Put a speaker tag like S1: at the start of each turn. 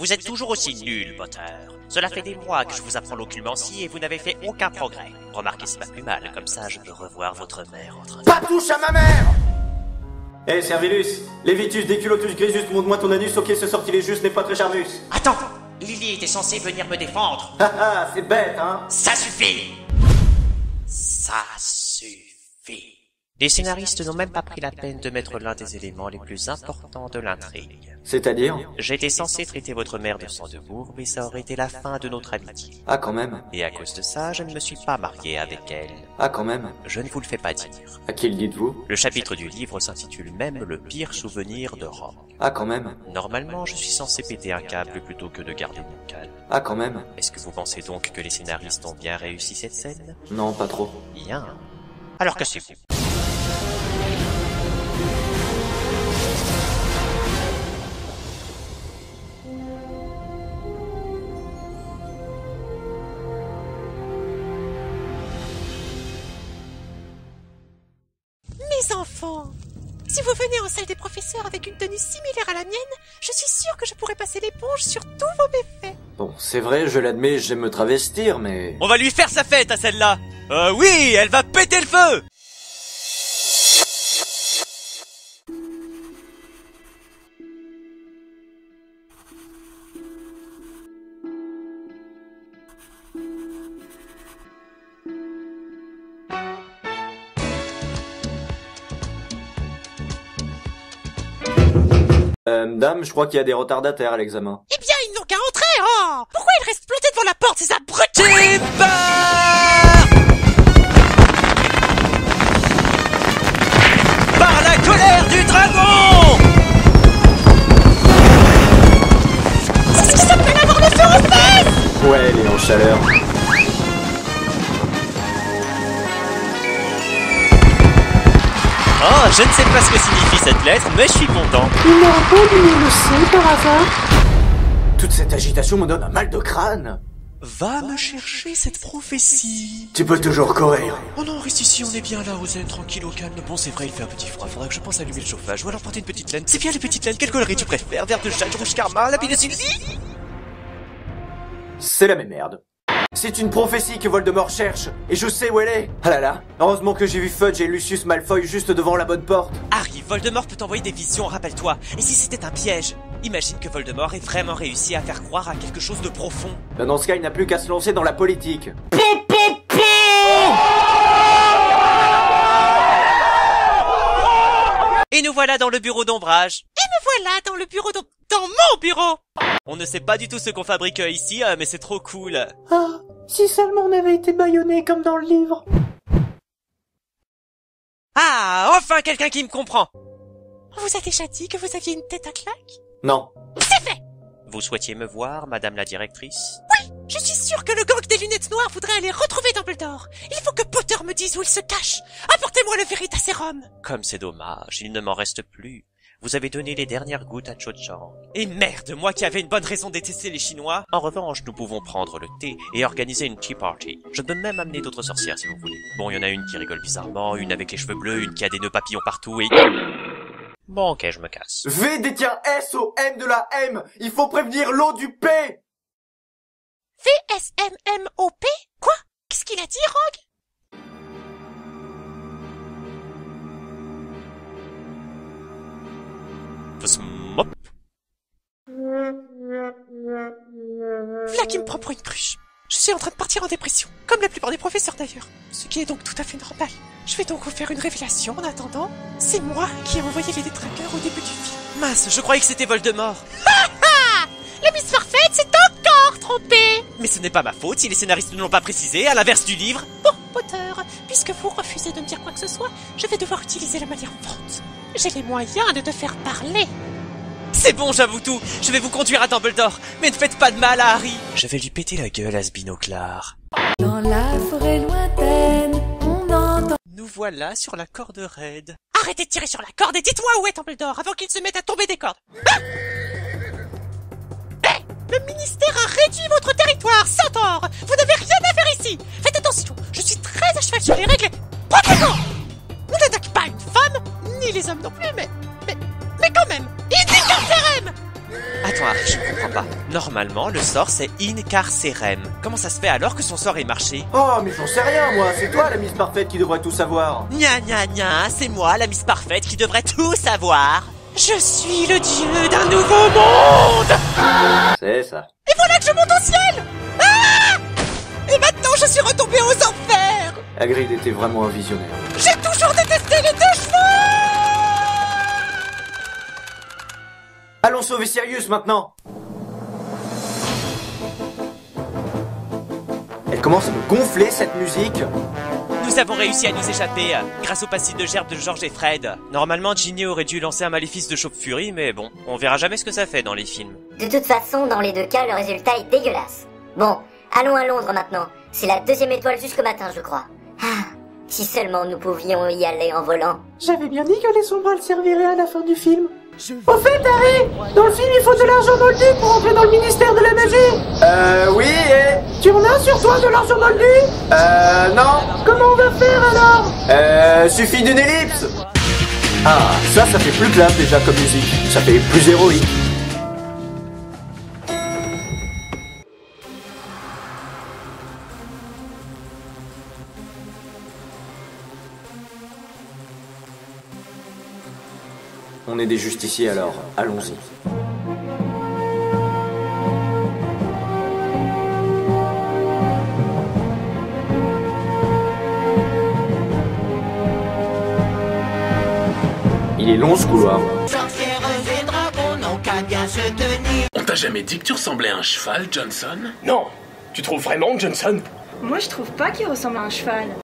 S1: Vous êtes toujours aussi nul, Potter. Cela fait des mois que je vous apprends l'occlumencie et vous n'avez fait aucun progrès. Remarquez, c'est pas plus mal, comme ça je peux revoir votre mère entre...
S2: Pas touche à ma mère! Hé, Servilus, Lévitus, Déculotus, Grisus, montre-moi ton anus, ok, ce sortilège n'est pas très charmus.
S1: Attends! Lily était censée venir me défendre.
S2: Haha, c'est bête, hein?
S1: Ça suffit! Ça suffit. Les scénaristes n'ont même pas pris la peine de mettre l'un des éléments les plus importants de l'intrigue.
S2: C'est-à-dire?
S1: J'étais censé traiter votre mère de sang de bourbe et ça aurait été la fin de notre amitié.
S2: Ah, quand même.
S1: Et à cause de ça, je ne me suis pas marié avec elle.
S2: Ah, quand même.
S1: Je ne vous le fais pas dire.
S2: À qui le dites-vous?
S1: Le chapitre du livre s'intitule même « Le pire souvenir de Rogue ».
S2: Ah, quand même.
S1: Normalement, je suis censé péter un câble plutôt que de garder mon calme.
S2: Ah, quand même.
S1: Est-ce que vous pensez donc que les scénaristes ont bien réussi cette scène?
S2: Non, pas trop.
S1: Bien. Alors cassez-vous.
S3: Mes enfants, si vous venez en salle des professeurs avec une tenue similaire à la mienne, je suis sûre que je pourrais passer l'éponge sur tous vos méfaits.
S2: Bon, c'est vrai, je l'admets, j'aime me travestir, mais...
S4: On va lui faire sa fête à celle-là. Oui, elle va péter le feu.
S2: Dame, je crois qu'il y a des retardataires à l'examen.
S3: Eh bien, ils n'ont qu'à entrer, oh! Pourquoi ils restent plantés devant la porte, ces abrutis?
S4: Timber! Par la colère du dragon!
S3: C'est ce qui s'appelle avoir le feu aux fesses!
S2: Ouais, elle est en chaleur.
S4: Oh, je ne sais pas ce que signifie cette lettre, mais je suis content.
S3: Numéro le C par hasard?
S2: Toute cette agitation me donne un mal de crâne.
S4: Va me chercher cette prophétie.
S2: Tu peux toujours courir.
S4: Oh non, reste ici, on est bien là, aux zen, tranquille, au calme. Bon, c'est vrai, il fait un petit froid, faudrait que je pense à allumer le chauffage. Ou alors porter une petite laine. C'est bien les petites laines, quel coloris tu préfères? Vert de jade, rouge karma, lapis de Sylvie?
S2: C'est la même merde. C'est une prophétie que Voldemort cherche, et je sais où elle est. Ah là là, heureusement que j'ai vu Fudge et Lucius Malfoy juste devant la bonne porte.
S4: Harry, Voldemort peut t'envoyer des visions, rappelle-toi. Et si c'était un piège? Imagine que Voldemort ait vraiment réussi à faire croire à quelque chose de profond.
S2: Dans ce cas, il n'a plus qu'à se lancer dans la politique.
S4: Et nous voilà dans le bureau d'ombrage.
S3: Et me voilà dans le bureau dans mon bureau!
S4: On ne sait pas du tout ce qu'on fabrique ici, mais c'est trop cool.
S3: Ah, si seulement on avait été bâillonnés comme dans le livre.
S4: Ah, enfin quelqu'un qui me comprend.
S3: On vous a déjà dit que vous aviez une tête à claque?
S2: Non.
S3: C'est fait!
S1: Vous souhaitiez me voir, madame la directrice?
S3: Oui, je suis sûre que le gang des lunettes noires voudrait aller retrouver Dumbledore. Il faut que Potter me dise où il se cache. Apportez-moi le Veritaserum.
S1: Comme c'est dommage, il ne m'en reste plus. Vous avez donné les dernières gouttes à Cho Chang.
S4: Et merde, moi qui avais une bonne raison de détester les Chinois.
S1: En revanche, nous pouvons prendre le thé et organiser une tea party. Je peux même amener d'autres sorcières si vous voulez. Bon, il y en a une qui rigole bizarrement, une avec les cheveux bleus, une qui a des nœuds papillons partout et... Bon, ok, je me casse.
S2: V détient S au M de la M. Il faut prévenir l'eau du P.
S3: V-S-M-M-O-P? Quoi? Qu'est-ce qu'il a dit, Rogue?
S1: Smop.
S3: V'là qui me prend pour une cruche. Je suis en train de partir en dépression, comme la plupart des professeurs d'ailleurs. Ce qui est donc tout à fait normal. Je vais donc vous faire une révélation en attendant. C'est moi qui ai envoyé les détraqueurs au début du film.
S4: Mince, je croyais que c'était Voldemort.
S3: Ha ha! La Miss Parfaite s'est encore trompée!
S4: Mais ce n'est pas ma faute si les scénaristes ne l'ont pas précisé, à l'inverse du livre.
S3: Bon, Potter, puisque vous refusez de me dire quoi que ce soit, je vais devoir utiliser la manière forte. J'ai les moyens de te faire parler.
S4: C'est bon, j'avoue tout. Je vais vous conduire à Dumbledore. Mais ne faites pas de mal à Harry.
S1: Je vais lui péter la gueule à ce binoclard.
S5: Dans la forêt lointaine, on entend...
S4: Nous voilà sur la corde raide.
S3: Arrêtez de tirer sur la corde et dites-moi où est Dumbledore avant qu'il se mette à tomber des cordes. Ah! Hey! Le ministère a réduit votre territoire, Centaure! Vous n'avez rien à faire ici! Faites attention, je suis très à cheval sur les règles. Protégons! On n'attaque pas une femme, ni les hommes non plus, mais quand même! Il dit qu'un CRM!
S4: Attends, Harry, je ne comprends pas.
S1: Normalement, le sort c'est Incarcerem. Comment ça se fait alors que son sort ait marché?
S2: Oh, mais j'en sais rien, moi. C'est toi, la Miss Parfaite, qui devrait tout savoir.
S1: Gna gna gna, c'est moi, la Miss Parfaite, qui devrait tout savoir.
S3: Je suis le dieu d'un nouveau monde.
S2: C'est ça.
S3: Et voilà que je monte au ciel. Ah! Et maintenant, je suis retombé aux enfers.
S2: Hagrid était vraiment un visionnaire.
S3: J'ai toujours détesté les deux chevaux.
S2: Allons sauver Sirius maintenant. Elle commence à me gonfler, cette musique.
S1: Nous avons réussi à nous échapper, grâce au passif de gerbe de George et Fred. Normalement, Ginny aurait dû lancer un maléfice de chauve-furie, mais bon, on verra jamais ce que ça fait dans les films.
S6: De toute façon, dans les deux cas, le résultat est dégueulasse. Bon, allons à Londres maintenant. C'est la 2e étoile jusqu'au matin, je crois. Ah, si seulement nous pouvions y aller en volant.
S3: J'avais bien dit que les sombrales serviraient à la fin du film. Au fait, Harry, dans le film, il faut de l'argent moldu pour entrer dans le ministère de la magie.
S2: Oui, et...
S3: Tu en as sur toi de l'argent moldu?
S2: Non.
S3: Comment on va faire alors?
S2: Suffit d'une ellipse. Ah, ça fait plus classe déjà comme musique. Ça fait plus héroïque. On est des justiciers alors, allons-y. Il est long ce couloir.
S7: On t'a jamais dit que tu ressemblais à un cheval, Johnson?
S8: Non. Tu trouves vraiment, Johnson?
S5: Moi, je trouve pas qu'il ressemble à un cheval.